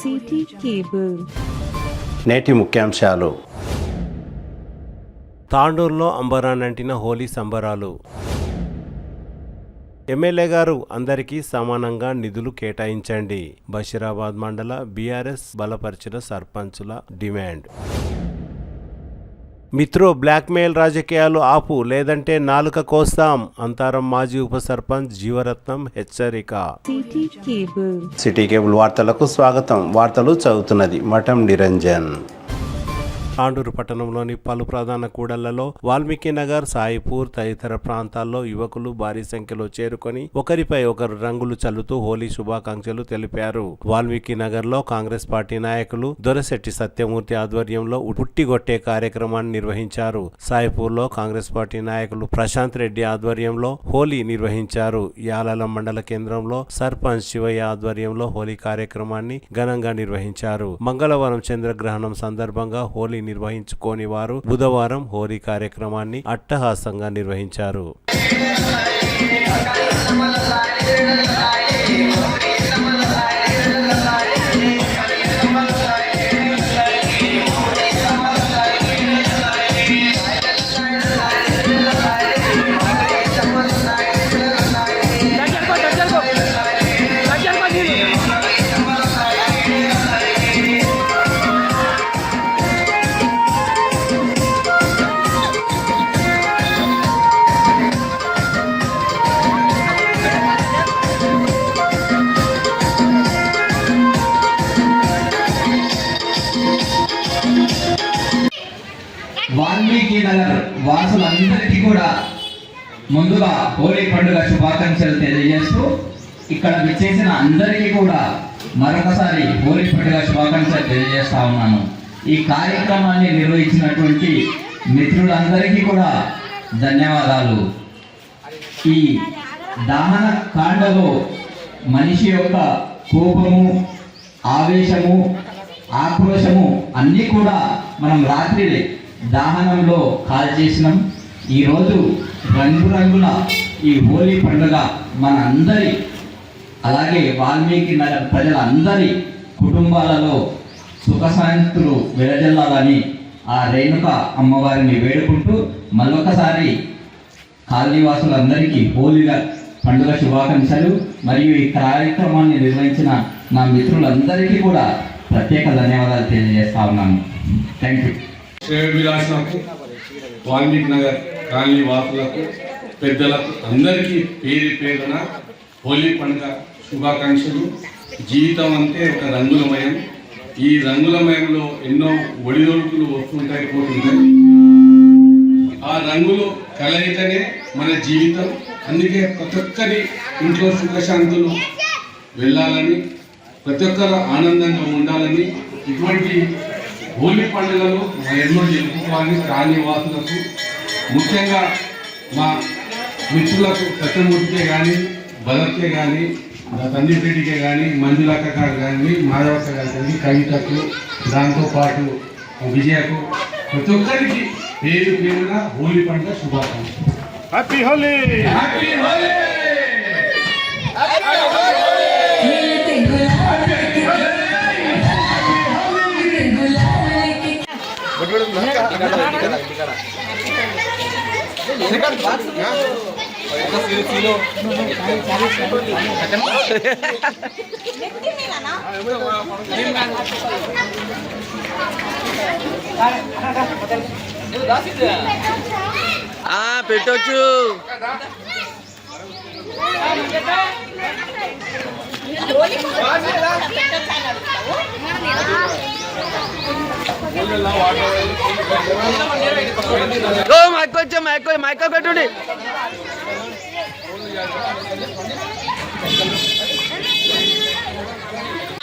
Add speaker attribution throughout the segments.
Speaker 1: City cable.
Speaker 2: నేటి ముఖ్యాంశాలు.
Speaker 3: తాండూరులో అంబరానంటిన హోలీ సంబరాలు. ఎమ్మెల్యే గారు అందరికీ సమానంగా నిధులు కేటాయించండి. బషీరాబాద్ మండల బీఆర్ఎస్ బలపరిచిన సర్పంచుల డిమాండ్. మిత్రో బ్లాక్మెయిల్ రాజకీయాలు ఆపు, లేదంటే నాలుక కోస్తాం. అంతారం మాజీ ఉప సర్పంచ్ జీవరత్నం హెచ్చరిక.
Speaker 2: సిటీ కేబుల్ వార్తలకు స్వాగతం. వార్తలు చదువుతున్నది మఠం నిరంజన్.
Speaker 3: తాండూరు పట్టణంలోని పలు ప్రధాన కూడళ్లలో వాల్మీకి నగర్, సాయిపూర్ తదితర ప్రాంతాల్లో యువకులు భారీ సంఖ్యలో చేరుకొని ఒకరిపై ఒకరు రంగులు చల్లుతూ హోలీ శుభాకాంక్షలు తెలిపారు. వాల్మీకి నగర్ లో కాంగ్రెస్ పార్టీ నాయకులు దొరశెట్టి సత్యమూర్తి ఆధ్వర్యంలో పుట్టిగొట్టే కార్యక్రమాన్ని నిర్వహించారు. సాయిపూర్ లో కాంగ్రెస్ పార్టీ నాయకులు ప్రశాంత్ రెడ్డి ఆధ్వర్యంలో హోలీ నిర్వహించారు. యాలాల మండల కేంద్రంలో సర్పంచ్ శివయ్య ఆధ్వర్యంలో హోలీ కార్యక్రమాన్ని ఘనంగా నిర్వహించారు. మంగళవారం చంద్రగ్రహణం సందర్భంగా హోలీ నిర్వహించుకోని వారు బుధవారం హోలీ కార్యక్రమాన్ని అట్టహాసంగా నిర్వహించారు.
Speaker 4: వాల్మీకి నగర్ వాసులందరికీ కూడా ముందుగా హోలీ పండుగ శుభాకాంక్షలు తెలియజేస్తూ ఇక్కడ విచ్చేసిన అందరికీ కూడా మరొకసారి హోలీ పండుగ శుభాకాంక్షలు తెలియజేస్తా ఉన్నాను. ఈ కార్యక్రమాన్ని నిర్వహించినటువంటి మిత్రులందరికీ కూడా ధన్యవాదాలు. ఈ దహన కాండలో మనిషి యొక్క కోపము, ఆవేశము, ఆక్రోశము అన్నీ కూడా మనం రాత్రి దహనంలో కాల్ చేసినాం. ఈరోజు రంగురంగుల ఈ హోలీ పండుగ మన అందరి, అలాగే వాల్మీకి నగర్ ప్రజలందరి కుటుంబాలలో సుఖశాంతులు వెదజల్లాలని ఆ రేణుక అమ్మవారిని వేడుకుంటూ మళ్ళొకసారి కాలనీవాసులందరికీ హోలీ పండుగ శుభాకాంక్షలు. మరియు ఈ కార్యక్రమాన్ని నిర్వహించిన నా మిత్రులందరికీ కూడా ప్రత్యేక ధన్యవాదాలు తెలియజేస్తా ఉన్నాను. Thank you.
Speaker 5: శ్రేయోభిలాషులకు, వాల్మీకి నగర్ కాలనీ వాసులకు, పెద్దలకు అందరికీ పేరు పేరున హోలీ పండుగ శుభాకాంక్షలు. జీవితం అంటే ఒక రంగులమయం. ఈ రంగులమయంలో ఎన్నో ఒడిదొడుకులు వస్తుంటాయి, పోతుంటాయి. ఆ రంగులు కలయికనే మన జీవితం. అందుకే ప్రతి ఒక్కరి ఇంట్లో సుఖశాంతులు వెళ్ళాలని, ప్రతి ఒక్కరు ఆనందంగా ఉండాలని ఇటువంటి హోలీ పండుగలు ఎన్నో జరుపుకోవాలని కాలనీవాసులకు, ముఖ్యంగా మా మిత్రులకు సత్యమూర్తికే కానీ, భరత్కే కానీ, తండ్రిపేటికే కానీ, మంజులక్క గారు కానీ, మాధవక్క గారు కానీ, కవితకు, దాంతోపాటు విజయకు, ప్రతి ఒక్కరికి పేరు పేరున హోలీ పండుగ శుభాకాంక్షలు. హ్యాపీ హోలీ! హ్యాపీ హోలీ!
Speaker 6: పెట్టొచ్చు. మైక్ పెట్టుండి.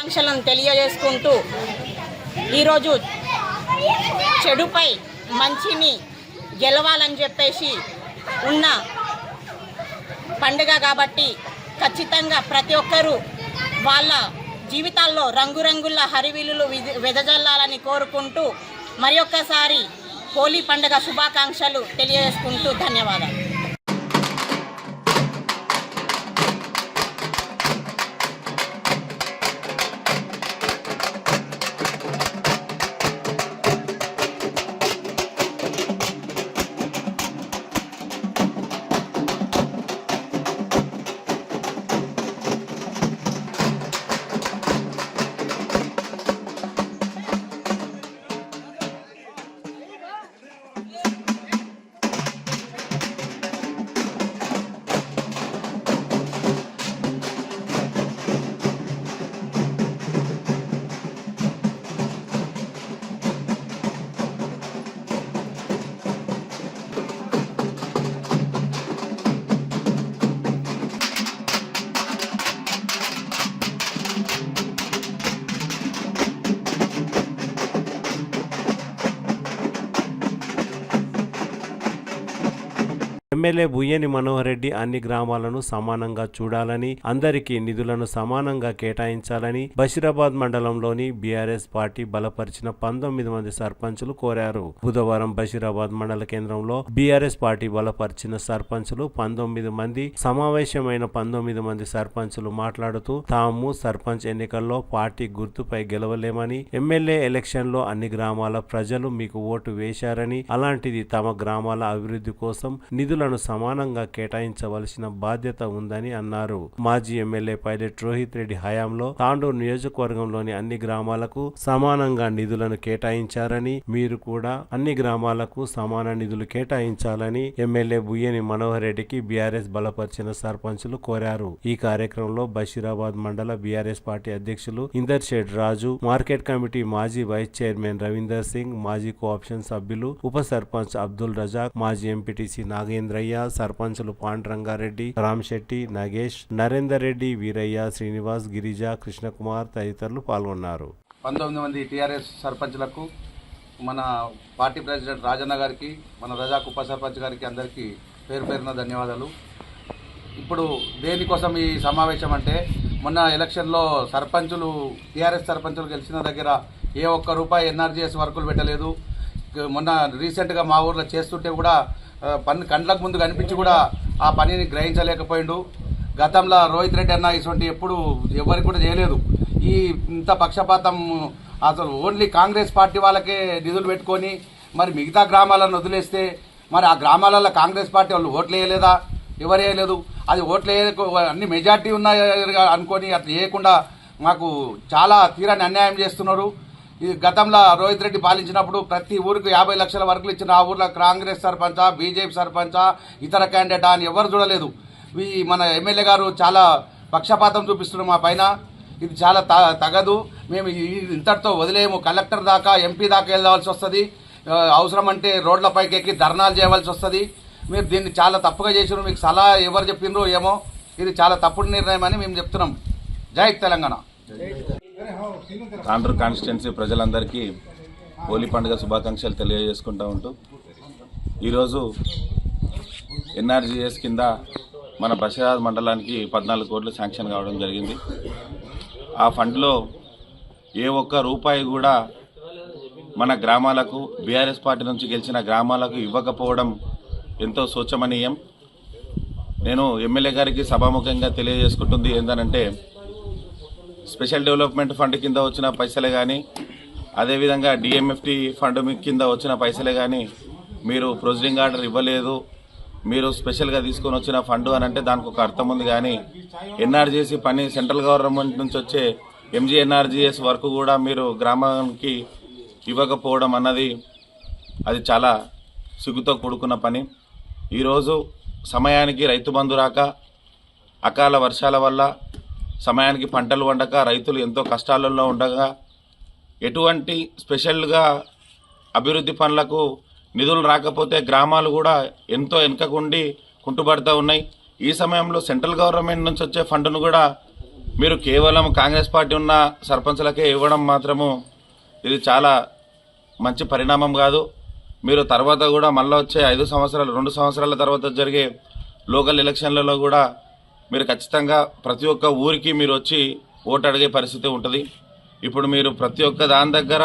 Speaker 7: ఆంక్షలను తెలియజేసుకుంటూ ఈరోజు చెడుపై మంచిని గెలవాలని చెప్పేసి ఉన్న పండుగ కాబట్టి ఖచ్చితంగా ప్రతి ఒక్కరూ వాళ్ళ జీవితాల్లో రంగురంగుల హరివిల్లులు వెదజల్లాలని కోరుకుంటూ మరి ఒక్కసారి హోలీ పండుగ శుభాకాంక్షలు తెలియజేసుకుంటూ ధన్యవాదాలు.
Speaker 3: ఎమ్మెల్యే బుయ్యని మనోహర్ రెడ్డి అన్ని గ్రామాలను సమానంగా చూడాలని, అందరికీ నిధులను సమానంగా కేటాయించాలని బషీరాబాద్ మండలంలోని బీఆర్ఎస్ పార్టీ బలపరిచిన 19 మంది సర్పంచులు కోరారు. బుధవారం బషీరాబాద్ మండల కేంద్రంలో బీఆర్ఎస్ పార్టీ బలపరిచిన సర్పంచులు 19 మంది సమావేశమైన 19 మంది సర్పంచులు మాట్లాడుతూ తాము సర్పంచ్ ఎన్నికల్లో పార్టీ గుర్తుపై గెలవలేమని, ఎమ్మెల్యే ఎలక్షన్లో అన్ని గ్రామాల ప్రజలు మీకు ఓటు వేశారని, అలాంటిది తమ గ్రామాల అభివృద్ధి కోసం నిధులను సమానంగా కేటాయించవలసిన బాధ్యత ఉందని అన్నారు. మాజీ ఎమ్మెల్యే పైలట్ రోహిత్ రెడ్డి హయాంలో తాండూరు నియోజకవర్గంలోని అన్ని గ్రామాలకు సమానంగా నిధులను కేటాయించారని, మీరు కూడా అన్ని గ్రామాలకు సమాన నిధులు కేటాయించాలని ఎమ్మెల్యే బుయ్యని మనోహర్ రెడ్డికి బీఆర్ఎస్ బలపరిచిన సర్పంచులు కోరారు. ఈ కార్యక్రమంలో బషీరాబాద్ మండల బీఆర్ఎస్ పార్టీ అధ్యక్షులు ఇందర్షెడ్ రాజు, మార్కెట్ కమిటీ మాజీ వైస్ చైర్మన్ రవీందర్ సింగ్, మాజీ కోఆప్షన్ సభ్యులు ఉప సర్పంచ్ అబ్దుల్ రజాక్, మాజీ ఎంపీటీసీ నాగేంద్రయ్య, సర్పంచులు పాండురంగారెడ్డి, రామ్శెట్టి, నగేష్, నరేందర్ రెడ్డి, వీరయ్య, శ్రీనివాస్, గిరిజ, కృష్ణకుమార్ తదితరులు పాల్గొన్నారు.
Speaker 1: 19 మంది టీఆర్ఎస్ సర్పంచ్లకు, మన పార్టీ ప్రెసిడెంట్ రాజన్న గారికి, మన రజాక్ ఉప సర్పంచ్ గారికి అందరికీ పేరు పేరున ధన్యవాదాలు. ఇప్పుడు దేనికోసం ఈ సమావేశం అంటే, మొన్న ఎలక్షన్లో సర్పంచులు టీఆర్ఎస్ సర్పంచులు గెలిచిన దగ్గర ఏ ఒక్క రూపాయి ఎన్ఆర్జీఎస్ వర్కులు పెట్టలేదు. మొన్న రీసెంట్గా మా ఊర్లో చేస్తుంటే కూడా పని కండ్లకు ముందు కనిపించి కూడా ఆ పనిని గ్రహించలేకపోయిండు. గతంలో రోహిత్ రెడ్డి అన్న ఇటువంటి ఎప్పుడు ఎవరికి కూడా చేయలేదు. ఈ ఇంత పక్షపాతం అసలు ఓన్లీ కాంగ్రెస్ పార్టీ వాళ్ళకే నిధులు పెట్టుకొని మరి మిగతా గ్రామాలను వదిలేస్తే మరి ఆ గ్రామాలలో కాంగ్రెస్ పార్టీ వాళ్ళు ఓట్లు వేయలేదా? ఎవరు వేయలేదు. అది ఓట్లు అన్ని మెజార్టీ ఉన్నాయి అనుకొని అట్లా చేయకుండా మాకు చాలా తీరాన్ని అన్యాయం చేస్తున్నారు. ఈ గతంలో రోహిత్ రెడ్డి పాలించినప్పుడు ప్రతి ఊరికి 50 లక్షల వర్కులు ఇచ్చిన ఆ ఊర్లో కాంగ్రెస్ సర్పంచా, బీజేపీ సర్పంచా, ఇతర క్యాండిడేటా అని ఎవరు చూడలేదు. ఈ మన ఎమ్మెల్యే గారు చాలా పక్షపాతం చూపిస్తున్నారు మా పైన. ఇది చాలా తగదు. మేము ఇంతటితో వదిలేము. కలెక్టర్ దాకా, ఎంపీ దాకా వెళ్ళవలసి వస్తుంది. అవసరం అంటే రోడ్లపైకి ఎక్కి ధర్నాలు చేయవలసి వస్తుంది. మీరు దీన్ని చాలా తప్పుగా చేసినారు. మీకు సలహా ఎవరు చెప్పిండ్రో ఏమో, ఇది చాలా తప్పుడు నిర్ణయం అని మేము చెప్తున్నాం. జై తెలంగాణ.
Speaker 6: తాండూరు కాన్స్టిట్యున్సీ ప్రజలందరికీ హోలీ పండుగ శుభాకాంక్షలు తెలియజేసుకుంటూ ఉంటూ, ఈరోజు ఎన్ఆర్జీఎస్ కింద మన బషీరాబాద్ మండలానికి 14 కోట్లు శాంక్షన్ కావడం జరిగింది. ఆ ఫండ్లో ఏ ఒక్క రూపాయి కూడా మన గ్రామాలకు, బీఆర్ఎస్ పార్టీ నుంచి గెలిచిన గ్రామాలకు ఇవ్వకపోవడం ఎంతో శోచనీయం. నేను ఎమ్మెల్యే గారికి సభాముఖంగా తెలియజేసుకుంటుంది ఏంటంటే, స్పెషల్ డెవలప్మెంట్ ఫండ్ కింద వచ్చిన పైసలే కానీ, అదేవిధంగా డిఎంఎఫ్టీ ఫండ్ కింద వచ్చిన పైసలే కానీ మీరు ప్రొసీడింగ్ ఆర్డర్ ఇవ్వలేదు, మీరు స్పెషల్గా తీసుకొని వచ్చిన ఫండ్ అని అంటే దానికి ఒక అర్థం ఉంది. కానీ ఎన్ఆర్జీఎస్ పని సెంట్రల్ గవర్నమెంట్ నుంచి వచ్చే ఎంజీఎన్ఆర్జీఎస్ వర్క్ కూడా మీరు గ్రామానికి ఇవ్వకపోవడం అన్నది అది చాలా సిగ్గుతో కూడుకున్న పని. ఈరోజు సమయానికి రైతు బంధు రాక, అకాల వర్షాల వల్ల సమయానికి పంటలు వండక రైతులు ఎంతో కష్టాలలో ఉండగా, ఎటువంటి స్పెషల్గా అభివృద్ధి పనులకు నిధులు రాకపోతే గ్రామాలు కూడా ఎంతో వెనుకకుండి కుంటుపడుతూ ఉన్నాయి. ఈ సమయంలో సెంట్రల్ గవర్నమెంట్ నుంచి వచ్చే ఫండ్ను కూడా మీరు కేవలం కాంగ్రెస్ పార్టీ ఉన్న సర్పంచులకే ఇవ్వడం మాత్రము ఇది చాలా మంచి పరిణామం కాదు. మీరు తర్వాత కూడా మళ్ళీ వచ్చే 2 సంవత్సరాల తర్వాత జరిగే లోకల్ ఎలక్షన్లలో కూడా మీరు ఖచ్చితంగా ప్రతి ఒక్క ఊరికి మీరు వచ్చి ఓటు అడిగే పరిస్థితి ఉంటుంది. ఇప్పుడు మీరు ప్రతి ఒక్క దాని దగ్గర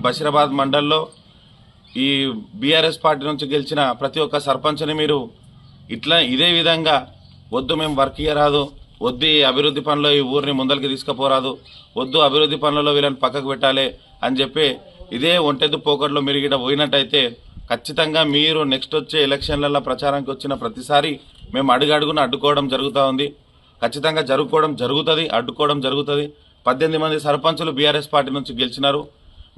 Speaker 6: బషీరాబాద్ మండల్లో ఈ బీఆర్ఎస్ పార్టీ నుంచి గెలిచిన ప్రతి ఒక్క సర్పంచ్ని మీరు ఇదే విధంగా వద్దు మేము వర్క్ ఇయ్యరాదు, వద్దు ఈ అభివృద్ధి పనుల్లో ఈ ఊరిని ముందరికి తీసుకుపోరాదు, వద్దు అభివృద్ధి పనులలో వీళ్ళని పక్కకు పెట్టాలి అని చెప్పి ఇదే ఒంటెద్దు పోకట్లో మీరు ఇక్కడ పోయినట్టయితే ఖచ్చితంగా మీరు నెక్స్ట్ వచ్చే ఎలక్షన్లలో ప్రచారానికి వచ్చిన ప్రతిసారి మేము అడుగడుగున అడ్డుకోవడం జరుగుతూ ఉంది. ఖచ్చితంగా అడ్డుకోవడం జరుగుతుంది. 18 మంది సర్పంచులు బీఆర్ఎస్ పార్టీ నుంచి గెలిచినారు.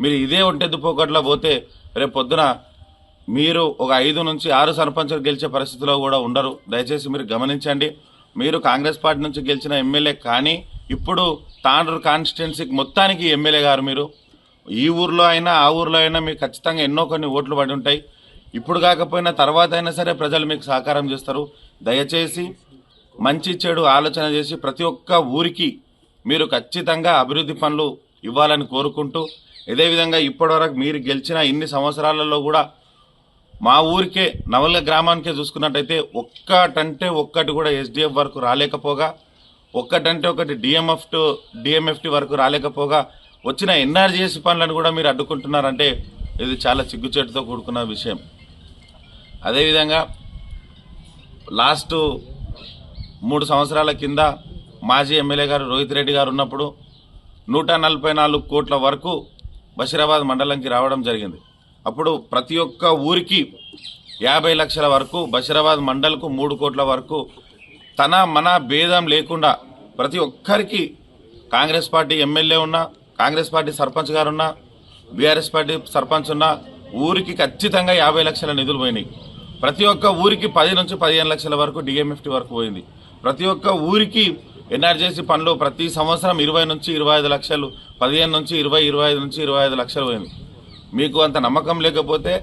Speaker 6: మీరు ఇదే ఒంటెద్దు పోకట్లో పోతే రేపు పొద్దున మీరు ఒక 5 నుంచి 6 సర్పంచులు గెలిచే పరిస్థితిలో కూడా ఉండరు. దయచేసి మీరు గమనించండి. మీరు కాంగ్రెస్ పార్టీ నుంచి గెలిచిన ఎమ్మెల్యే కానీ ఇప్పుడు తాండూరు కాన్స్టిట్యున్సీకి మొత్తానికి ఎమ్మెల్యే గారు. మీరు ఈ ఊర్లో అయినా ఆ ఊర్లో అయినా మీకు ఖచ్చితంగా ఎన్నో కొన్ని ఓట్లు పడి ఉంటాయి. ఇప్పుడు కాకపోయినా తర్వాత అయినా సరే ప్రజలు మీకు సహకారం చేస్తారు. దయచేసి మంచి చెడు ఆలోచన చేసి ప్రతి ఒక్క ఊరికి మీరు ఖచ్చితంగా అభివృద్ధి పనులు ఇవ్వాలని కోరుకుంటూ, ఇదే విధంగా ఇప్పటివరకు మీరు గెలిచిన ఇన్ని సంవత్సరాలలో కూడా మా ఊరికే నవల గ్రామానికే చూసుకున్నట్టయితే ఒక్కటి కూడా ఎస్డిఎఫ్ వరకు రాలేకపోగా, ఒక్కటంటే ఒకటి డిఎంఎఫ్టి వరకు రాలేకపోగా వచ్చిన ఎన్ఆర్జీఎస్ పనులను కూడా మీరు అడ్డుకుంటున్నారంటే ఇది చాలా సిగ్గుచేటుతో కూడుకున్న విషయం. అదేవిధంగా లాస్ట్ 3 సంవత్సరాల కింద మాజీ ఎమ్మెల్యే గారు రోహిత్ రెడ్డి గారు ఉన్నప్పుడు 144 కోట్ల వరకు బషీరాబాద్ మండలంకి రావడం జరిగింది. అప్పుడు ప్రతి ఒక్క ఊరికి 50 లక్షల వరకు, బషీరాబాద్ మండల్కు 3 కోట్ల వరకు తన మన భేదం లేకుండా ప్రతి ఒక్కరికి కాంగ్రెస్ పార్టీ ఎమ్మెల్యే ఉన్నా, కాంగ్రెస్ పార్టీ సర్పంచ్ గారు ఉన్నా, బీఆర్ఎస్ పార్టీ సర్పంచ్ ఉన్నా ఊరికి ఖచ్చితంగా 50 లక్షల నిధులు పోయినాయి. ప్రతి ఒక్క ఊరికి 10 నుంచి 15 లక్షల వరకు డిఎంఎఫ్టీ వరకు పోయింది. ప్రతి ఒక్క ఊరికి ఎన్ఆర్జీసీ పనులు ప్రతి సంవత్సరం 20 నుంచి 25 లక్షలు, 15 నుంచి 20, 25 నుంచి 25 లక్షలు పోయింది. మీకు అంత నమ్మకం లేకపోతే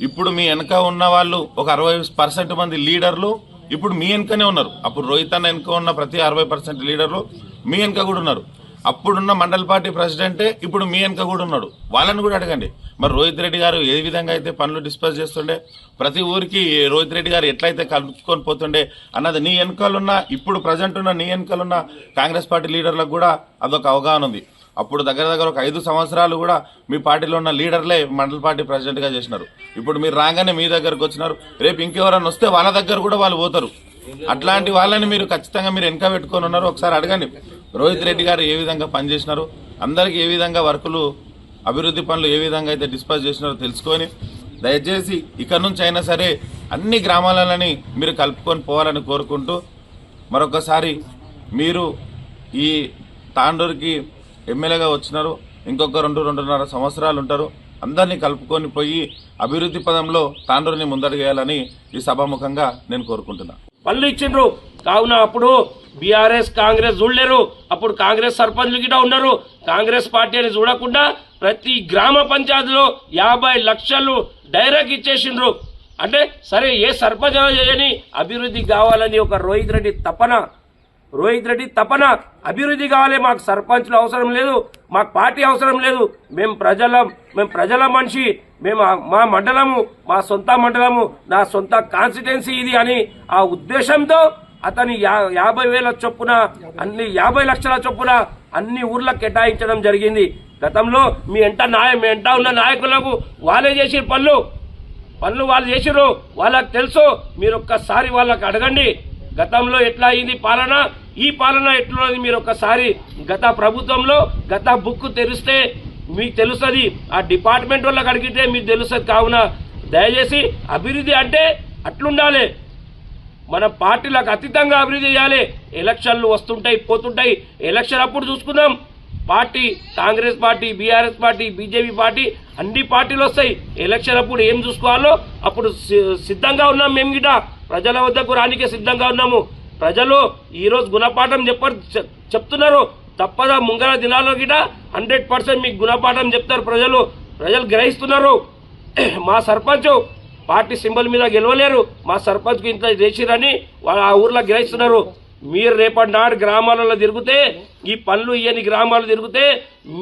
Speaker 6: ఇప్పుడు మీ వెనక ఉన్న వాళ్ళు ఒక 60% మంది లీడర్లు ఇప్పుడు మీ వెనకనే ఉన్నారు. అప్పుడు రోహిత్ అన్న వెనక ఉన్న ప్రతి 60% లీడర్లు మీ వెనక కూడా ఉన్నారు. అప్పుడున్న మండల పార్టీ ప్రెసిడెంటే ఇప్పుడు మీ వెనక కూడా ఉన్నాడు. వాళ్ళని కూడా అడగండి. మరి రోహిత్ రెడ్డి గారు ఏ విధంగా అయితే పనులు డిస్పర్స్ చేస్తుండే, ప్రతి ఊరికి రోహిత్ రెడ్డి గారు ఎట్లయితే కలుపుకొని పోతుండే అన్నది నీ వెనకాలన్న, ఇప్పుడు ప్రజెంట్ ఉన్న నీ వెనకాలన్న కాంగ్రెస్ పార్టీ లీడర్లకు కూడా అదొక అవగాహన ఉంది. అప్పుడు దగ్గర ఒక 5 సంవత్సరాలు కూడా మీ పార్టీలో ఉన్న లీడర్లే మండల పార్టీ ప్రెసిడెంట్గా చేసినారు. ఇప్పుడు మీరు రాగానే మీ దగ్గరకు వచ్చినారు. రేపు ఇంకెవరైనా వస్తే వాళ్ళ దగ్గర కూడా వాళ్ళు పోతారు. అట్లాంటి వాళ్ళని మీరు ఖచ్చితంగా మీరు వెనక పెట్టుకొని ఉన్నారు. ఒకసారి అడగండి రోహిత్ రెడ్డి గారు ఏ విధంగా పనిచేసినారు, అందరికీ ఏ విధంగా వర్కులు అభివృద్ధి పనులు ఏ విధంగా అయితే డిస్పర్స్ చేసినారో తెలుసుకొని దయచేసి ఇక్కడ నుంచి అయినా సరే అన్ని గ్రామాలని మీరు కలుపుకొని పోవాలని కోరుకుంటూ మరొకసారి మీరు ఈ తాండూరుకి ఎమ్మెల్యేగా వచ్చినారు. ఇంకొక 2-2.5 సంవత్సరాలు ఉంటారు. అందరినీ కలుపుకొని పోయి అభివృద్ధి పదంలో తాండూరుని ముందడుగేయాలని ఈ సభాముఖంగా నేను కోరుకుంటున్నా.
Speaker 8: పనులు ఇచ్చిండ్రు కావున అప్పుడు బీఆర్ఎస్ కాంగ్రెస్ చూడలేరు. అప్పుడు కాంగ్రెస్ సర్పంచ్లు గిట్ట ఉన్నారు. కాంగ్రెస్ పార్టీ అని చూడకుండా ప్రతి గ్రామ పంచాయతీలో 50 లక్షలు డైరెక్ట్ ఇచ్చేసిండ్రు. అంటే సరే ఏ సర్పంచ్ చేయని అభివృద్ధి కావాలని ఒక రోహిత్ రెడ్డి తపన అభివృద్ధి కావాలి. మాకు సర్పంచ్లు అవసరం లేదు, మాకు పార్టీ అవసరం లేదు, మేము ప్రజల మనిషి, మా మండలము, మా సొంత మండలము, నా సొంత కాన్స్టిట్యున్సీ ఇది అని ఆ ఉద్దేశంతో అతని 50,000 చొప్పున 50 లక్షల చొప్పున అన్ని ఊర్లకు కేటాయించడం జరిగింది. గతంలో మీ ఎంట ఉన్న నాయకులకు వాళ్ళే చేసిన పనులు వాళ్ళు చేసిర్రు, వాళ్ళకి తెలుసు. మీరు ఒక్కసారి వాళ్ళకి అడగండి గతంలో ఎట్లా అయింది పాలన, ఈ పాలన ఎట్లున్నది. మీరు ఒక్కసారి గత ప్రభుత్వంలో గత బుక్ తెరిస్తే మీకు తెలుస్తుంది. ఆ డిపార్ట్మెంట్ వాళ్ళకి అడిగితే మీకు తెలుస్తుంది. కావున దయచేసి అభివృద్ధి అంటే అట్లుండాలి. మన పార్టీలకు అతీతంగా అభివృద్ధి చేయాలి. ఎలక్షన్లు వస్తుంటాయి పోతుంటాయి. ఎలక్షన్ అప్పుడు చూసుకుందాం. Party Congress party, BRS party, BJP party అన్ని పార్టీలు వస్తాయి. ఎలక్షన్ అప్పుడు ఏం చూసుకోవాలో అప్పుడు సిద్ధంగా ఉన్నాం. మేము గిట ప్రజల వద్దకు రానికే సిద్ధంగా ఉన్నాము. ప్రజలు ఈరోజు గుణపాఠం చెప్తున్నారు. తప్పదా ముంగల దినాల్లో గిట 100% మీకు గుణపాఠం చెప్తారు. ప్రజలు గ్రహిస్తున్నారు. మా సర్పంచ్ పార్టీ సింబల్ మీద గెలవలేరు, మా సర్పంచ్కి ఇంత చేసిరని వాళ్ళు ఆ ఊర్లో గ్రహిస్తున్నారు. మీరు రేపటి నాడు గ్రామాలలో తిరిగితే, ఈ పనులు ఇయని గ్రామాలు తిరిగితే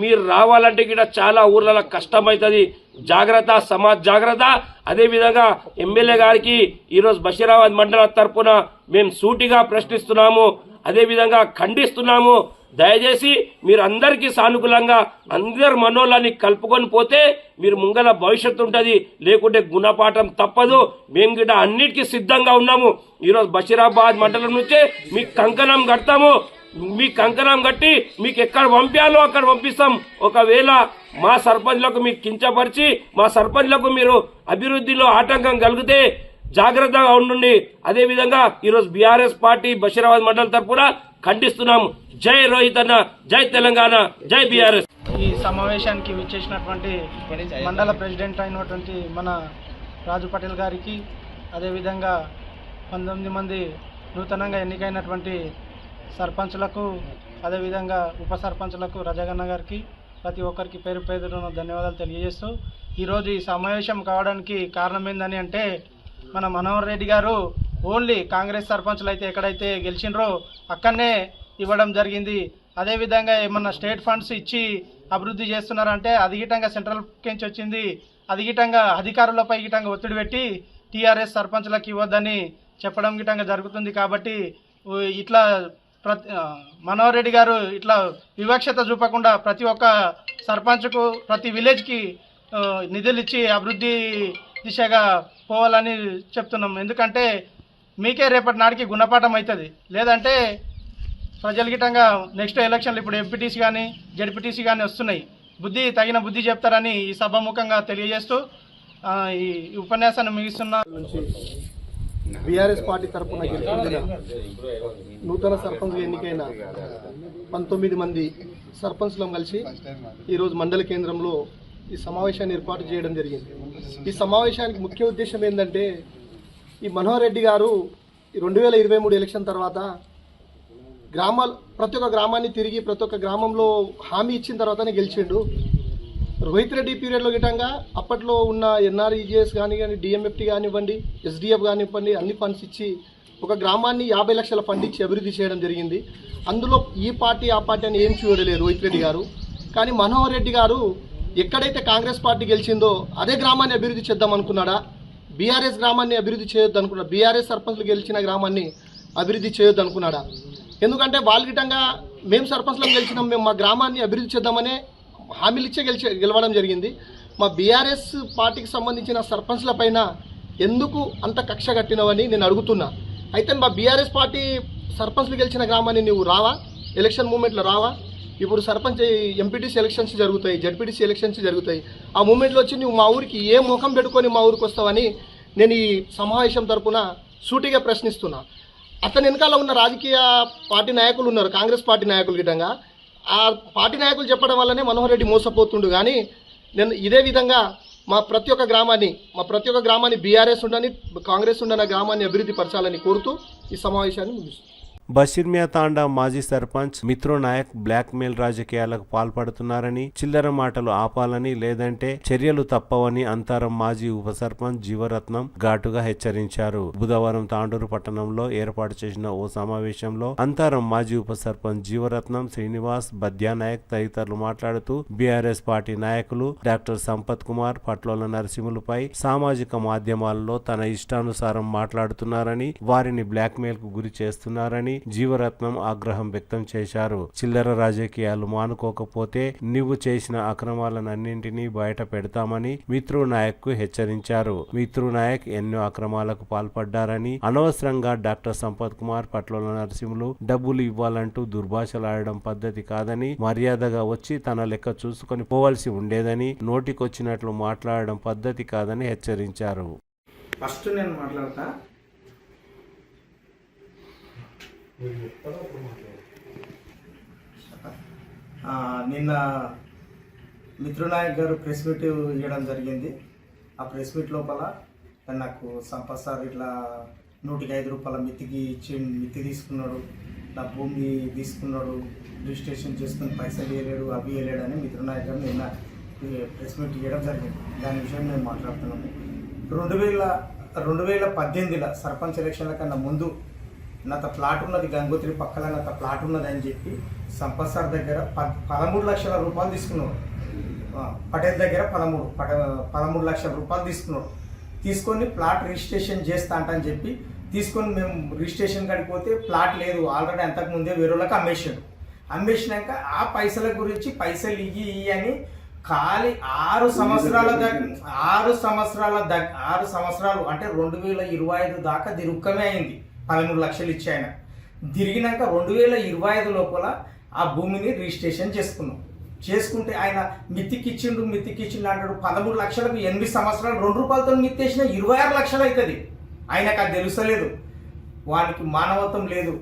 Speaker 8: మీరు రావాలంటే గిట చాలా ఊర్లలో కష్టమవుతుంది. జాగ్రత్త, సమాజ్ జాగ్రత్త. అదేవిధంగా ఎమ్మెల్యే గారికి ఈరోజు బషీరాబాద్ మండల తరఫున మేము సూటిగా ప్రశ్నిస్తున్నాము, అదేవిధంగా ఖండిస్తున్నాము. దయచేసి మీరు అందరికీ సానుకూలంగా అందరు మనోళ్ళని కలుపుకొని పోతే మీరు ముంగల భవిష్యత్తు ఉంటుంది. లేకుంటే గుణపాఠం తప్పదు. మేము గిట అన్నిటికీ సిద్ధంగా ఉన్నాము. ఈరోజు బషీరాబాద్ మండలం నుంచే మీకు కంకణం కడతాము. మీ కంకణం కట్టి మీకు ఎక్కడ పంపాలో అక్కడ పంపిస్తాం. ఒకవేళ మా సర్పంచ్లకు మీకు కించపరిచి మా సర్పంచ్లకు మీరు అభివృద్ధిలో ఆటంకం కలిగితే జాగ్రత్తగా ఉండండి. అదేవిధంగా ఈరోజు బీఆర్ఎస్ పార్టీ బషీరాబాద్ మండలం తరఫున ఖండిస్తున్నాము. జై రోహిత్ అన్న, జై తెలంగాణ, జై బీఆర్ఎస్.
Speaker 9: ఈ సమావేశానికి విచ్చేసినటువంటి మండల ప్రెసిడెంట్ అయినటువంటి మన రాజు పటేల్ గారికి, అదేవిధంగా 19 మంది నూతనంగా ఎన్నికైనటువంటి సర్పంచులకు, అదేవిధంగా ఉప సర్పంచులకు, రజగన్న గారికి, ప్రతి ఒక్కరికి పేరు పేరున ధన్యవాదాలు తెలియజేస్తూ, ఈరోజు ఈ సమావేశం కావడానికి కారణం ఏందని అంటే మన మనోహర్ రెడ్డి గారు ఓన్లీ కాంగ్రెస్ సర్పంచులు అయితే ఎక్కడైతే గెలిచినరో అక్కడనే ఇవ్వడం జరిగింది. అదేవిధంగా ఏమన్నా స్టేట్ ఫండ్స్ ఇచ్చి అభివృద్ధి చేస్తున్నారంటే అది గిట్టంగా సెంట్రల్ నుంచి వచ్చింది అది గిటంగా అధికారులపై గిటంగా ఒత్తిడి పెట్టి టీఆర్ఎస్ సర్పంచ్లకు ఇవ్వద్దని చెప్పడం గిటంగా జరుగుతుంది. కాబట్టి ఇట్లా మనోహర్ రెడ్డి గారు ఇట్లా వివక్షత చూపకుండా ప్రతి ఒక్క సర్పంచ్కు ప్రతి విలేజ్కి నిధులు ఇచ్చి అభివృద్ధి దిశగా పోవాలని చెప్తున్నాం. ఎందుకంటే మీకే రేపటి నాటికి గుణపాఠం అవుతుంది. లేదంటే ప్రజల గిటంగా నెక్స్ట్ ఎలక్షన్లు ఇప్పుడు ఎంపీటీసీ కానీ జడ్పీటీసీ కానీ వస్తున్నాయి. తగిన బుద్ధి చెప్తారని ఈ సభాముఖంగా తెలియజేస్తూ ఈ ఉపన్యాసాన్ని ముగిస్తున్నా.
Speaker 10: బీఆర్ఎస్ పార్టీ తరఫున గెలుపొందిన నూతన సర్పంచ్ ఎన్నికైన 19 మంది సర్పంచ్లను కలిసి ఈరోజు మండల కేంద్రంలో ఈ సమావేశాన్ని ఏర్పాటు చేయడం జరిగింది. ఈ సమావేశానికి ముఖ్య ఉద్దేశం ఏంటంటే, ఈ మనోహర్ రెడ్డి గారు 2023 ఎలక్షన్ తర్వాత ప్రతి ఒక్క గ్రామాన్ని తిరిగి ప్రతి ఒక్క గ్రామంలో హామీ ఇచ్చిన తర్వాతనే గెలిచిండు. రోహిత్ రెడ్డి పీరియడ్లో గిటంగా అప్పట్లో ఉన్న ఎన్ఆర్ఈజీఎస్ కానీ డిఎంఎఫ్టీ కానివ్వండి, ఎస్డిఎఫ్ కానివ్వండి, అన్ని ఫండ్స్ ఇచ్చి ఒక గ్రామాన్ని 50 లక్షల ఫండ్ ఇచ్చి అభివృద్ధి చేయడం జరిగింది. అందులో ఈ పార్టీ ఆ పార్టీ అని ఏం చూడలేదు రోహిత్ రెడ్డి గారు. కానీ మనోహర్ రెడ్డి గారు ఎక్కడైతే కాంగ్రెస్ పార్టీ గెలిచిందో అదే గ్రామాన్ని అభివృద్ధి చేద్దాం అనుకున్నాడా, బీఆర్ఎస్ గ్రామాన్ని అభివృద్ధి చేయొద్దు అనుకున్నాడా, బీఆర్ఎస్ సర్పంచ్లు గెలిచిన గ్రామాన్ని అభివృద్ధి చేయొద్దు అనుకున్నాడా? ఎందుకంటే వాళ్ళ గిటంగా మేము సర్పంచ్లను గెలిచినాం, మేము మా గ్రామాన్ని అభివృద్ధి చేద్దామనే హామీలు ఇచ్చే గెలవడం జరిగింది. మా బీఆర్ఎస్ పార్టీకి సంబంధించిన సర్పంచ్ల పైన ఎందుకు అంత కక్ష కట్టినవని నేను అడుగుతున్నా. అయితే మా బీఆర్ఎస్ పార్టీ సర్పంచ్లు గెలిచిన గ్రామాన్ని నువ్వు రావా? ఎలక్షన్ మూమెంట్లో రావా? ఇప్పుడు సర్పంచ్ ఎంపీటీసీ ఎలక్షన్స్ జరుగుతాయి, జడ్పీటీసీ ఎలక్షన్స్ జరుగుతాయి. ఆ మూమెంట్లో వచ్చి నువ్వు మా ఊరికి ఏ ముఖం పెట్టుకొని మా ఊరికి వస్తావని నేను ఈ సమావేశం తరపున సూటిగా ప్రశ్నిస్తున్నా. అతని వెనకాల ఉన్న రాజకీయ పార్టీ నాయకులు ఉన్నారు, కాంగ్రెస్ పార్టీ నాయకులు గిట్టంగా. ఆ పార్టీ నాయకులు చెప్పడం వల్లనే మనోహర్ రెడ్డి మోసపోతుండు. కానీ నేను ఇదే విధంగా మా ప్రతి ఒక్క గ్రామాన్ని బీఆర్ఎస్ ఉండని కాంగ్రెస్ ఉండని గ్రామాన్ని అభివృద్ధి పరచాలని కోరుతూ ఈ సమావేశాన్ని ముగిస్తున్నాను.
Speaker 3: బషీర్మియా తాండా మాజీ సర్పంచ్ మిత్రో నాయక్ బ్లాక్ మెయిల్ రాజకీయాలకు పాల్పడుతున్నారని, చిల్లర మాటలు ఆపాలని లేదంటే చర్యలు తప్పవని అంతరం మాజీ ఉప సర్పంచ్ జీవరత్నం ఘాటుగా హెచ్చరించారు. బుధవారం తాండూరు పట్టణంలో ఏర్పాటు చేసిన ఓ సమావేశంలో అంతరం మాజీ ఉప సర్పంచ్ జీవరత్నం, శ్రీనివాస్, బద్యానాయక్ తదితరులు మాట్లాడుతూ బీఆర్ఎస్ పార్టీ నాయకులు డాక్టర్ సంపత్ కుమార్, పట్లోల నరసింహులపై సామాజిక మాధ్యమాలలో తన ఇష్టానుసారం మాట్లాడుతున్నారని, వారిని బ్లాక్ మెయిల్ కు గురి చేస్తున్నారని జీవరత్నం ఆగ్రహం వ్యక్తం చేశారు. చిల్లర రాజకీయాలు మానుకోకపోతే నువ్వు చేసిన అక్రమాలన్నింటినీ బయట పెడతామని మిత్రు నాయక్ కు హెచ్చరించారు. మిత్రు నాయక్ ఎన్నో అక్రమాలకు పాల్పడ్డారని, అనవసరంగా డాక్టర్ సంపత్ కుమార్, పట్లోల నరసింహులు డబ్బులు ఇవ్వాలంటూ దుర్భాషలాడడం పద్ధతి కాదని, మర్యాదగా వచ్చి తన లెక్క చూసుకొని పోవలసి ఉండేదని, నోటికొచ్చినట్లు మాట్లాడడం పద్ధతి కాదని హెచ్చరించారు.
Speaker 9: ఫస్ట్ నేను మాట్లాడతా. నిన్న మిత్రునాయక్ గారు ప్రెస్ మీట్ ఇవ్వడం జరిగింది. ఆ ప్రెస్ మీట్ లోపల నాకు సంపత్ సార్ ఇట్లా 105 రూపాయల మిత్తి తీసుకున్నాడు, నా భూమి తీసుకున్నాడు, రిజిస్ట్రేషన్ చేసుకుని పైసలు ఇవ్వలేడు, అవి ఇవ్వలేడు అని మిత్రునాయక్ గారు నిన్న ప్రెస్ మీట్ ఇవ్వడం జరిగింది. దాని విషయం నేను మాట్లాడుతున్నాను. 2018 సర్పంచ్ ఎలక్షన్ల కన్నా ముందు నాత ప్లాట్ ఉన్నది, గంగోత్రి పక్కన నాత ప్లాట్ ఉన్నది అని చెప్పి సంపత్ సార్ దగ్గర 13 లక్షల రూపాయలు తీసుకున్నాడు. పటేల్ దగ్గర 13 లక్షల రూపాయలు తీసుకున్నాడు. తీసుకొని ప్లాట్ రిజిస్ట్రేషన్ చేస్తా అంటని చెప్పి తీసుకొని మేము రిజిస్ట్రేషన్ కడిపోతే ప్లాట్ లేదు, ఆల్రెడీ అంతకుముందే వేరే వాళ్ళకి అమ్మేసినాక ఆ పైసల గురించి పైసలు ఇయ్యి అని ఖాళీ 6 సంవత్సరాలు అంటే 2025 దాకా దిరుక్కమే అయింది. 13 లక్షలు ఇచ్చి ఆయన తిరిగినాక 2025 లోపల ఆ భూమిని రిజిస్ట్రేషన్ చేసుకుంటే ఆయన మిత్తికిచ్చిండు అంటాడు. 13 లక్షలకు 8 సంవత్సరాలు 2 రూపాయలతో మిత్తేసిన 26 లక్షలు అవుతుంది. ఆయనకు అది తెలుసలేదు, వానికి మానవత్వం లేదు,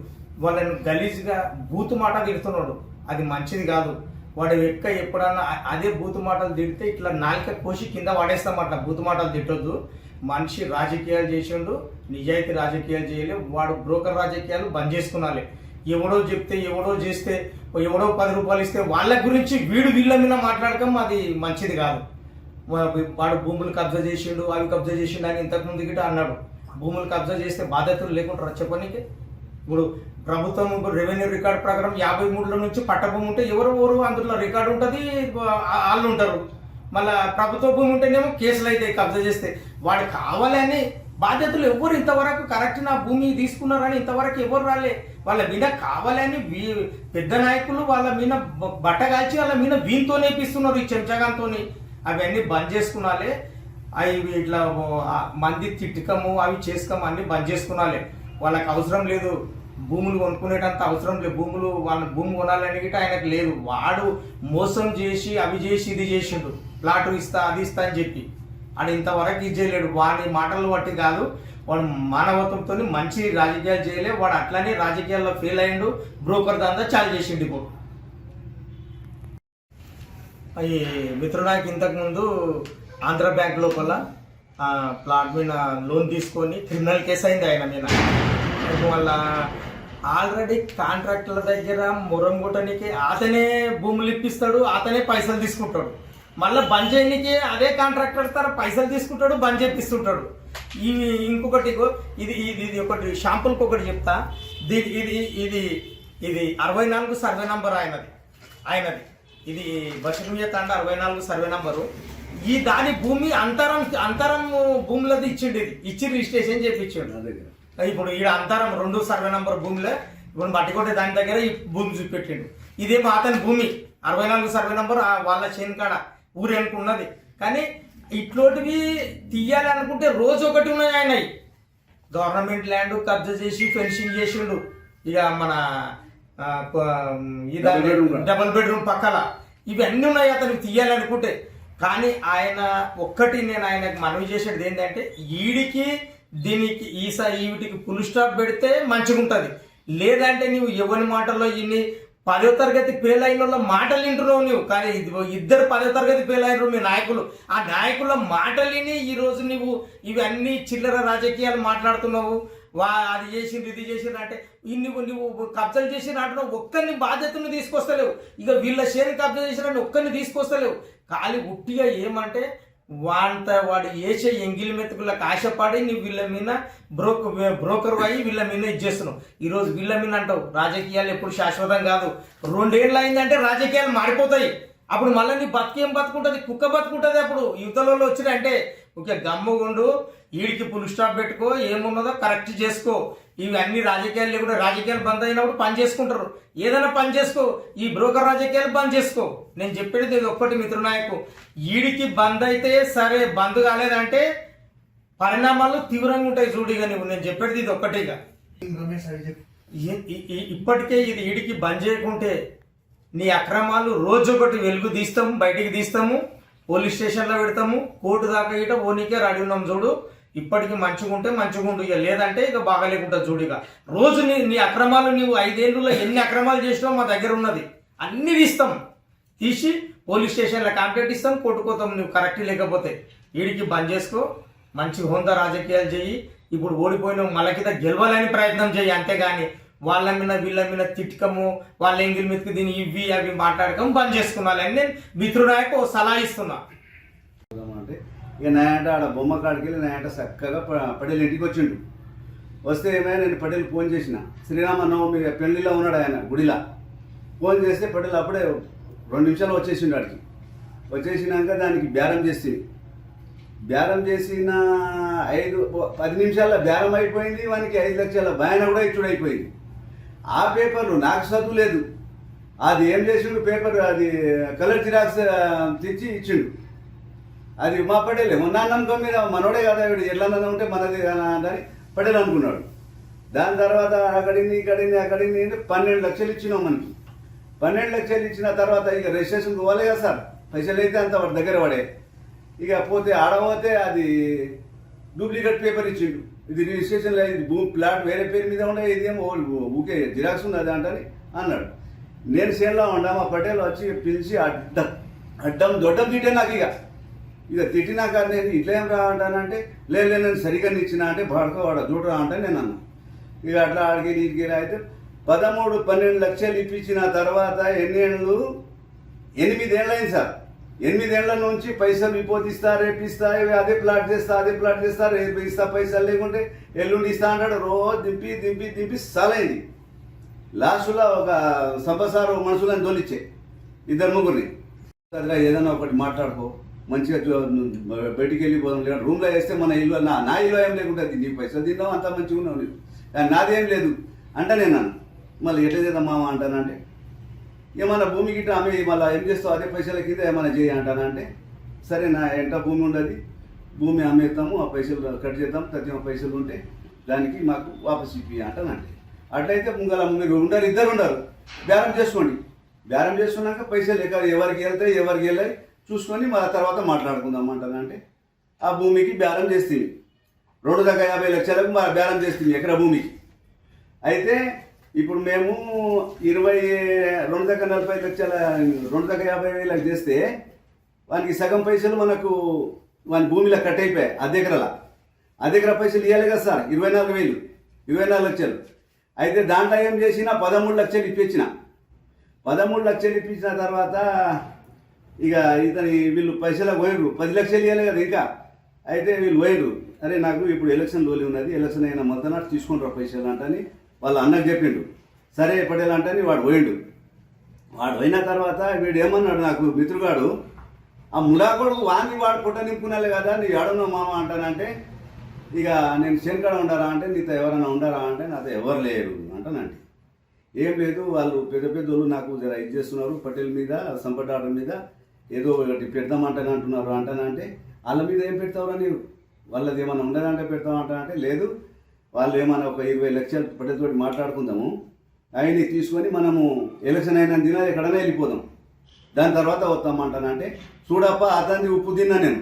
Speaker 9: వాళ్ళని గలీజ్గా బూతు మాట తిడుతున్నాడు. అది మంచిది కాదు. వాడు ఎప్పుడన్నా అదే బూతు మాటలు తిడితే ఇట్లా నాలుక కోసి కింద వాడేస్తామట. బూతు మాటలు తిట్టొద్దు. మనిషి రాజకీయాలు చేసిండు, నిజాయితీ రాజకీయాలు చేయలేదు. వాడు బ్రోకర్ రాజకీయాలు బంద్ చేసుకున్నాలి. ఎవడో చెప్తే ఎవడో చేస్తే ఎవడో 10 రూపాయలు ఇస్తే వాళ్ళ గురించి వీళ్ళ మీద మాట్లాడకం అది మంచిది కాదు. వాడు భూములు కబ్జా చేసిండు, అవి కబ్జా చేసిండు అని ఇంతకుముందు గిట్ట అన్నాడు. భూములు కబ్జా చేస్తే బాధ్యతలు లేకుండా చెప్పనీకి ఇప్పుడు ప్రభుత్వం రెవెన్యూ రికార్డు ప్రకారం 53లో నుంచి పట్టభూమి ఉంటే ఎవరు అందులో రికార్డు ఉంటుంది, వాళ్ళు ఉంటారు.
Speaker 11: మళ్ళీ ప్రభుత్వ భూమి ఉంటేనేమో కేసులు అయితే కబ్జా చేస్తే వాడు కావాలని బాధ్యతలు ఎవరు ఇంతవరకు కరెక్ట్ నా భూమి తీసుకున్నారని ఇంతవరకు ఎవరు రాలే. వాళ్ళ మీద కావాలని పెద్ద నాయకులు వాళ్ళ మీద బట్ట కాల్చి వాళ్ళ మీద వీనితోనే ఇప్పిస్తున్నారు, ఈ చెంచగాంతో. అవన్నీ బంద్ చేసుకున్నాలే. అవి ఇట్లా మంది తిట్టకము అవి చేసుకోము అన్నీ బంద్ చేసుకున్నాలే. వాళ్ళకి అవసరం లేదు, భూములు కొనుక్కునేటంత అవసరం లేదు. వాళ్ళ భూమి కొనాలని గిట్ట ఆయనకు లేదు. వాడు మోసం చేసి అవి చేసి ఇది చేసిండు, ప్లాటు ఇస్తా అది ఇస్తా అని చెప్పి. వాడు ఇంతవరకు ఇది చేయలేడు. వాడి మాటలు బట్టి కాదు, వాడు మానవత్వంతో మంచి రాజకీయాలు చేయలే. వాడు అట్లనే రాజకీయాల్లో ఫెయిల్ అయ్యిండు, బ్రోకర్ దందా చాలు చేసిండు. ఇప్పుడు ఈ మిత్రునాయకు ఇంతకుముందు ఆంధ్ర బ్యాంక్ లోపల ప్లాట్ మీద లోన్ తీసుకొని క్రిమినల్ కేసు అయింది ఆయన మీద. వాళ్ళ ఆల్రెడీ కాంట్రాక్టర్ల దగ్గర మొరం కొట్టడానికి అతనే భూములు ఇప్పిస్తాడు, అతనే పైసలు తీసుకుంటాడు. మళ్ళీ బంద్ చేయడానికి అదే కాంట్రాక్టర్ తర పైసలు తీసుకుంటాడు, బంద్ చేపిస్తుంటాడు. ఇవి ఇంకొకటి ఇది ఇది ఇది ఒకటి షాంపుల్కి ఒకటి చెప్తా. ఇది 64 సర్వే నంబర్ ఆయనది. ఇది బషీర్మియా తండ 64 సర్వే నంబరు. ఈ దాని భూమి అంతరం భూములది ఇచ్చిండు. ఇది ఇచ్చి రిజిస్ట్రేషన్ చేయించిండు. ఇప్పుడు ఈ అంతరం 2 సర్వే నంబర్ భూమిలో ఇప్పుడు మట్టికొట్టే దాని దగ్గర ఈ భూమి చూపెట్టిండు. ఇదేమో అతని భూమి 64 సర్వే నంబర్ వాళ్ళ చేనుకాడ ఊరి అనుకున్నది. కానీ ఇట్లాంటివి తీయాలనుకుంటే రోజు ఒకటి ఉన్నాయి. ఆయన గవర్నమెంట్ ల్యాండ్ కబ్జా చేసి ఫెన్సింగ్ చేసిండు. ఇక మన డబుల్ బెడ్రూమ్ పక్కల ఇవన్నీ ఉన్నాయి అతనికి తీయాలనుకుంటే. కానీ ఆయన ఒక్కటి నేను ఆయనకు మనవి చేసేది ఏంటంటే ఈడికి దీనికి వీటికి ఫుల్ స్టాప్ పెడితే మంచిగా ఉంటుంది. లేదంటే నువ్వు ఎవరి మాటల్లో ఇన్ని 10వ తరగతి ఫెయిల్ అయిన వాళ్ళ మాటలు వింటున్నావు నువ్వు. కానీ ఇద్దరు 10వ తరగతి ఫెయిల్ అయినారు మీ నాయకులు. ఆ నాయకుల మాటలు విని ఈరోజు నువ్వు ఇవన్నీ చిల్లర రాజకీయాలు మాట్లాడుతున్నావు. అది చేసింది ఇది చేసింది అంటే నువ్వు కబ్జాలు చేసిన అంటున్నావు. ఒక్కరిని బాధ్యతను తీసుకొస్తలేవు. ఇక వీళ్ళ షేర్ కబ్జా చేసినట్టు ఒక్కరిని తీసుకొస్తలేవు. ఖాళీ ఉట్టిగా ఏమంటే వాడు వేసే ఎంగిలి మెతుకులకు ఆశపడి నువ్వు వీళ్ళ మీద బ్రోకర్ అయ్యి వీళ్ళ మీద ఇచ్చేస్తున్నావు. ఈరోజు వీళ్ళ మీద అంటావు రాజకీయాలు ఎప్పుడు శాశ్వతం కాదు. 2 ఏళ్ళు అయిందంటే రాజకీయాలు మారిపోతాయి. అప్పుడు మళ్ళీ నీ బతికేం బతుకుంటుంది, కుక్క బతుకుంటుంది. అప్పుడు యువతలలో వచ్చినాయంటే ఓకే గమ్ముగుండు, వీడికి ఫుల్ స్టాప్ పెట్టుకో, ఏమున్నదో కరెక్ట్ చేసుకో. ఇవన్నీ రాజకీయాలు లేకుండా రాజకీయాలు బంద్ అయినప్పుడు పని చేసుకుంటారు. ఏదైనా పని చేసుకో, ఈ బ్రోకర్ రాజకీయాలు బంద్ చేసుకో. నేను చెప్పేది ఇది ఒక్కటి మిత్రునాయకు, వీడికి బంద్ అయితే సరే, బంద్ కాలేదంటే పరిణామాలు తీవ్రంగా ఉంటాయి. చూడిగా నేను చెప్పేది ఇది ఒక్కటిగా. ఇప్పటికే ఇది వీడికి బంద్ చేయకుంటే నీ అక్రమాలు రోజొకటి వెలుగు తీస్తాము, బయటికి తీస్తాము, పోలీస్ స్టేషన్లో పెడతాము, కోర్టు దాకా ఇట ఓనికే రెడీ ఉన్నాం. చూడు ఇప్పటికి మంచిగా ఉంటే మంచిగా ఉండు, ఇక లేదంటే ఇక బాగాలేకుండా చూడిగా. రోజు నీ అక్రమాలు నీవు 5 ఏళ్ళలో ఎన్ని అక్రమాలు చేసినావు మా దగ్గర ఉన్నది అన్ని తీస్తాం. తీసి పోలీస్ స్టేషన్లో కంప్లైంట్ ఇస్తాం, కొట్టుకోతాం. నువ్వు కరెక్ట్ లేకపోతే వీడికి బంద్ చేసుకో, మంచి హోందా రాజకీయాలు చెయ్యి. ఇప్పుడు ఓడిపోయిన మళ్ళకిత గెలవాలని ప్రయత్నం చెయ్యి. అంతేగాని వాళ్ళ మీద వీళ్ళ మీద తిట్టకము, వాళ్ళ ఎంగిల్ మీదకి దీన్ని ఇవి అవి మాట్లాడకము బంద్ చేసుకున్నాలని నేను మిత్రునాయకు సలహా ఇస్తున్నా.
Speaker 12: అంటే ఇక నాయంట ఆడ బొమ్మ కాడికి వెళ్ళి నాయంట చక్కగా పటేల్ ఇంటికి వచ్చిండు. వస్తే ఏమైనా నేను పటేల్ ఫోన్ చేసిన, శ్రీరామనవమి పెళ్లిలో ఉన్నాడు ఆయన గుడిలా. ఫోన్ చేస్తే పటేల్ అప్పుడే 2 నిమిషాలు వచ్చేసిండు. ఆడికి వచ్చేసినాక దానికి బేరం చేసింది. బేరం చేసిన 10 నిమిషాల్లో బేరం అయిపోయింది. వానికి 5 లక్షల భయాన కూడా ఇచ్చుడైపోయింది. ఆ పేపర్లు నాకు చదువు లేదు, అది ఏం చేసిండు పేపర్, అది కలర్ జిరాక్స్ తెచ్చి ఇచ్చిండు. అది మా పటేలే నా నమ్మకం మీద మనోడే కదా, వీడు ఎట్లా ఉంటే మనది అని పటేల్ అనుకున్నాడు. దాని తర్వాత అక్కడింది 12 లక్షలు ఇచ్చినాం మనకి. 12 లక్షలు ఇచ్చిన తర్వాత ఇక రిజిస్ట్రేషన్ పోవాలి కదా సార్, పైసలు అయితే అంత వాడి దగ్గర పడే. ఇక పోతే ఆడపోతే అది డూప్లికేట్ పేపర్ ఇచ్చిండు. ఇది రిజిస్ట్రేషన్ ఇది ప్లాట్ వేరే పేరు మీద ఉండే, ఇదేమో ఊకే జిరాక్స్ ఉంది అది అంటని అన్నాడు. నేను సేన్లో ఉండా, మా పటేల్ వచ్చి పిలిచి అడ్డం దొడ్డం తిట్టే నాకు. ఇక తిట్టినాక నేను ఇట్లా ఏం రా అంటానంటే లేదు నేను సరిగ్గా ఇచ్చిన అంటే పడుకోవాడ చూడరా అంటే నేను అన్నా. ఇక అట్లా ఆడికి నీటికి అయితే 13-12 లక్షలు ఇప్పించిన తర్వాత 8 ఏళ్ళు అయింది సార్. 8 ఏళ్ల నుంచి పైసలు విపోతిస్తా, రేపిస్తా, అదే ప్లాట్ చేస్తా, రేపు ఇస్తా, పైసలు లేకుంటే ఎల్లుండి ఇస్తా అంటాడు. రోజు దింపి సాలైంది. లాస్ట్లో ఒక సంపసారు మనుషులను తోలిచ్చే 2-3 అట్లా ఏదైనా ఒకటి మాట్లాడుకో, మంచిగా బయటికి వెళ్ళిపోదాం లేదా రూమ్లో వేస్తే మన ఇల్లు నా ఇల్లు ఏం లేకుంటుంది, నీ పైసలు తిన్నావు అంత మంచిగా ఉన్నావు నీవు, కానీ నాదేం లేదు అంటే నేను అన్నాను. మళ్ళీ ఎట్లా చేద్దాం మామ అంటానంటే ఏమన్నా భూమి గిట్ట ఆమె మళ్ళీ ఏం చేస్తావు అదే పైసల కింద ఏమైనా చేయి అంటానంటే సరే నా ఎంత భూమి ఉండదు, భూమి అమ్మేస్తాము, ఆ పైసలు కట్ చేద్దాం, తగ్గిన పైసలు ఉంటే దానికి మాకు వాపస్ ఇప్పి అంటానంటే అట్లయితే మీరు ఉండరు, ఇద్దరు ఉండరు, బేరం చేసుకోండి, బేరం చేసుకున్నాక పైసలు ఎవరికి వెళ్తాయి ఎవరికి వెళ్ళాయి చూసుకొని మళ్ళీ తర్వాత మాట్లాడుకుందాం అంటానంటే ఆ భూమికి బేరం చేస్తుంది 2,50 లక్షలకు బేరం చేస్తుంది ఎకరా భూమికి. అయితే ఇప్పుడు మేము 2,40 లక్షల 2,50,000 చేస్తే వానికి సగం పైసలు మనకు వాని భూమిలో కట్ అయిపోయాయి, అద్దెకరా పైసలు ఇవ్వాలి కదా సార్, 24 లక్షలు. అయితే దాంట్లో ఏం చేసినా 13 లక్షలు ఇప్పించిన. 13 లక్షలు ఇప్పించిన తర్వాత ఇక వీళ్ళు పైసలు పోయినరు, 10 లక్షలు ఇవ్వాలి కదా ఇంకా. అయితే వీళ్ళు పోయినరు, అరే నాకు ఇప్పుడు ఎలక్షన్ లోలి ఉన్నది, ఎలక్షన్ అయినా మొత్తం తీసుకుంటారు పైసలు అంటని వాళ్ళ అన్నకు చెప్పిండు. సరే పడేలంటని వాడు పోయిండు. వాడు పోయిన తర్వాత వీడు ఏమన్నాడు నాకు మిత్రుగాడు, ఆ ములాకొడుకు వాడు పుట్ట నింపుకున్నాలే కదా, నీ ఏడున్నావు మామ అంటానంటే ఇక నేను శనికాడ ఉండారా అంటే నీతో ఎవరైనా ఉండారా అంటే నాతో ఎవరు లేరు అంటానంటే ఏం లేదు, వాళ్ళు పెద్దోళ్ళు నాకు జర ఇది చేస్తున్నారు, పటేల్ మీద సంపట్ ఆర్డర్ మీద ఏదో ఒకటి పెడదామంటాను అంటున్నారు అంటానంటే వాళ్ళ మీద ఏం పెడతావురా నీవు, వాళ్ళది ఏమైనా ఉండదంటే పెడతామంటానంటే లేదు, వాళ్ళు ఏమైనా ఒక 20 లక్షలు పటేల్తోటి మాట్లాడుకుందాము, ఆయన్ని తీసుకొని మనము ఎలక్షన్ అయిన దిన ఎక్కడైనా వెళ్ళిపోదాం, దాని తర్వాత వస్తామంటానంటే చూడప్ప అతన్ని ఉప్పు తిన్నా నేను,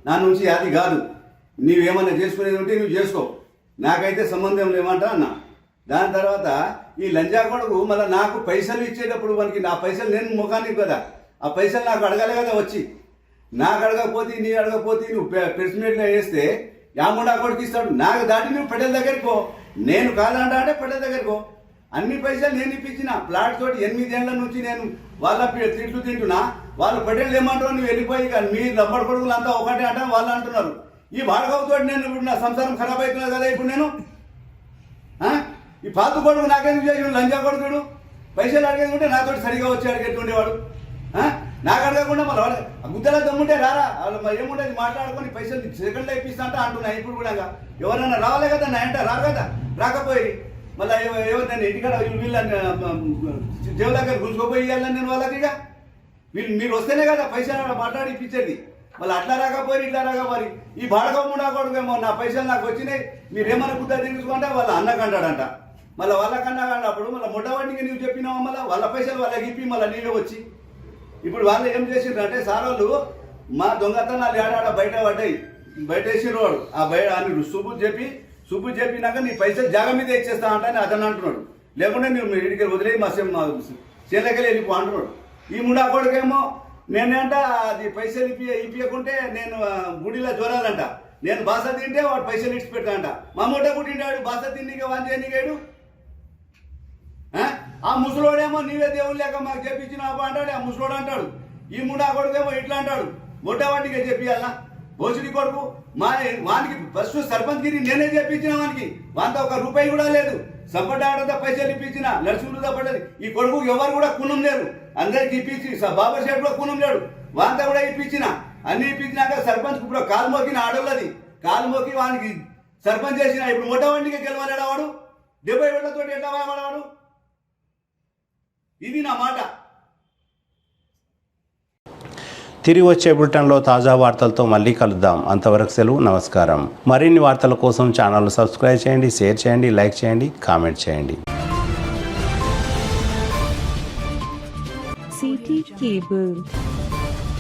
Speaker 12: నా నుంచి అది కాదు, నీవేమన్నా చేసుకునేది ఉంటే నువ్వు చేసుకో, నాకైతే సంబంధం లేవంట అన్న. దాని తర్వాత ఈ లంజా కొడుకు మళ్ళీ నాకు పైసలు ఇచ్చేటప్పుడు వానికి నా పైసలు నేను ముఖానికి కదా, ఆ పైసలు నాకు అడగాలి కదా వచ్చి, నాకు అడగకపోతే నీ అడగకపోతే నువ్వు ప్రెస్ మీట్లో వేస్తే యాముడా కొడుకు ఇస్తాడు, నాకు దాటి నువ్వు పటేల్ దగ్గరికి పో, నేను కాదంటా అంటే పటేల్ దగ్గరికి పో, అన్ని పైసలు నేను ఇప్పించిన ప్లాట్ తోటి 8 ఏళ్ల నుంచి నేను వాళ్ళ తిట్లు తింటున్నా, వాళ్ళు పటేళ్ళు ఏమంటారు నువ్వు వెళ్ళిపోయి మీ రబ్బర్ కొడుకులు అంతా ఒకటే అంట వాళ్ళు అంటున్నారు, ఈ భార్గవతో నేను ఇప్పుడు నా సంసారం ఖరాబ్ అవుతున్నది కదా ఇప్పుడు నేను, ఈ పాతు కొడుకు నాకేందుకు చేసి లంజా కొడుకుడు పైసలు అడిగేది ఉంటే నాతో సరిగా వచ్చి అడిగేటుండేవాడు, నాకు అడగకుండా మళ్ళీ గుద్దలా దమ్ముంటే రారా వాళ్ళు ఏముంటుంది మాట్లాడుకొని పైసలు సెకండ్లో ఇప్పిస్తా అంటున్నా. ఇప్పుడు కూడా ఎవరైనా రావాలే కదా నా ఎంట రారు కదా, రాకపోయి మళ్ళీ ఎవరు నన్ను ఇంటికాడ వీళ్ళని దేవుల దగ్గర గుంజుకోపోయి ఇవ్వాలని నేను వాళ్ళకి ఇక మీరు వస్తేనే కదా పైసలు మాట్లాడి ఇప్పించేది, మళ్ళీ అట్లా రాకపోయి ఇట్లా రాకపోయి ఈ బాడకమ్ముడా కొడుకేమో నా పైసలు నాకు వచ్చినాయి మీరేమన్నా గుద్ద తీసుకుంటే వాళ్ళ అన్నకంటాడంట, మళ్ళీ వాళ్ళకన్నా అన్నప్పుడు మళ్ళీ మొట్టవాడికి నువ్వు చెప్పినావా మళ్ళీ వాళ్ళ పైసలు వాళ్ళకి ఇప్పి మళ్ళీ నీళ్ళు వచ్చి ఇప్పుడు వాళ్ళు ఏం చేసిండ్రంటే సార్ వాళ్ళు మా దొంగతనాలు ఏడాడ బయట పడ్డాయి, బయట వేసిరు వాడు ఆ బయట అని సుబ్బు చెప్పినాక నీ పైసలు జాగ మీద ఇచ్చేస్తా అంటని అతను అంటున్నాడు, లేకుంటే నువ్వు ఇంటికి వదిలేయి మా చేలకెళ్ళి వెళ్ళిపో అంటున్నాడు. ఈ ముండా కొడుకేమో నేనంట అది పైసలు ఇప్పియకుంటే నేను గుడిలో జ్వరాలంట, నేను బాస తింటే వాడు పైసలు ఇచ్చి పెడతాంట, మా మూట పుట్టింటాడు బాస తిండికి వాంచేనిగాడు, ఆ ముసలోడేమో నీవే దేవుడు లేక మాకు చెప్పించినావు అంటాడు, ఆ ముసలోడు అంటాడు. ఈ ముండా కొడుకేమో ఇట్లా అంటాడు, మొట్టవాడికి చెప్పియాలా భోజుడి కొడుకు వానికి ఫస్ట్ సర్పంచ్ గిరి నేనే చెప్పించిన వానికి, వాంతో ₹1 కూడా లేదు, సంపట ఆడతా పైసలు ఇప్పించిన నడుచుకుంటూ తప్పలేదు. ఈ కొడుకు ఎవరు కూడా కుణం లేరు, అందరికి ఇప్పించి బాబా షేట్ కూడా కుణం లేడు, వాంతా కూడా ఇప్పించిన, అన్ని ఇప్పించినాక సర్పంచ్ ఇప్పుడు కాలు మోకిన ఆడోళ్ళది కాలు మోకి వానికి సర్పంచ్ చేసిన. ఇప్పుడు మొట్టవాడికి గెలవలేడా వాడు, 70 ఏళ్లతో ఎట్లా వాడు, ఇది నా మాట.
Speaker 2: తిరిగి వచ్చే బులెటిన్లో తాజా వార్తలతో మళ్ళీ కలుద్దాం. అంతవరకు సెలవు, నమస్కారం. మరిన్ని వార్తల కోసం ఛానల్ సబ్స్క్రైబ్ చేయండి, షేర్ చేయండి, లైక్ చేయండి, కామెంట్ చేయండి.
Speaker 13: CT Cable.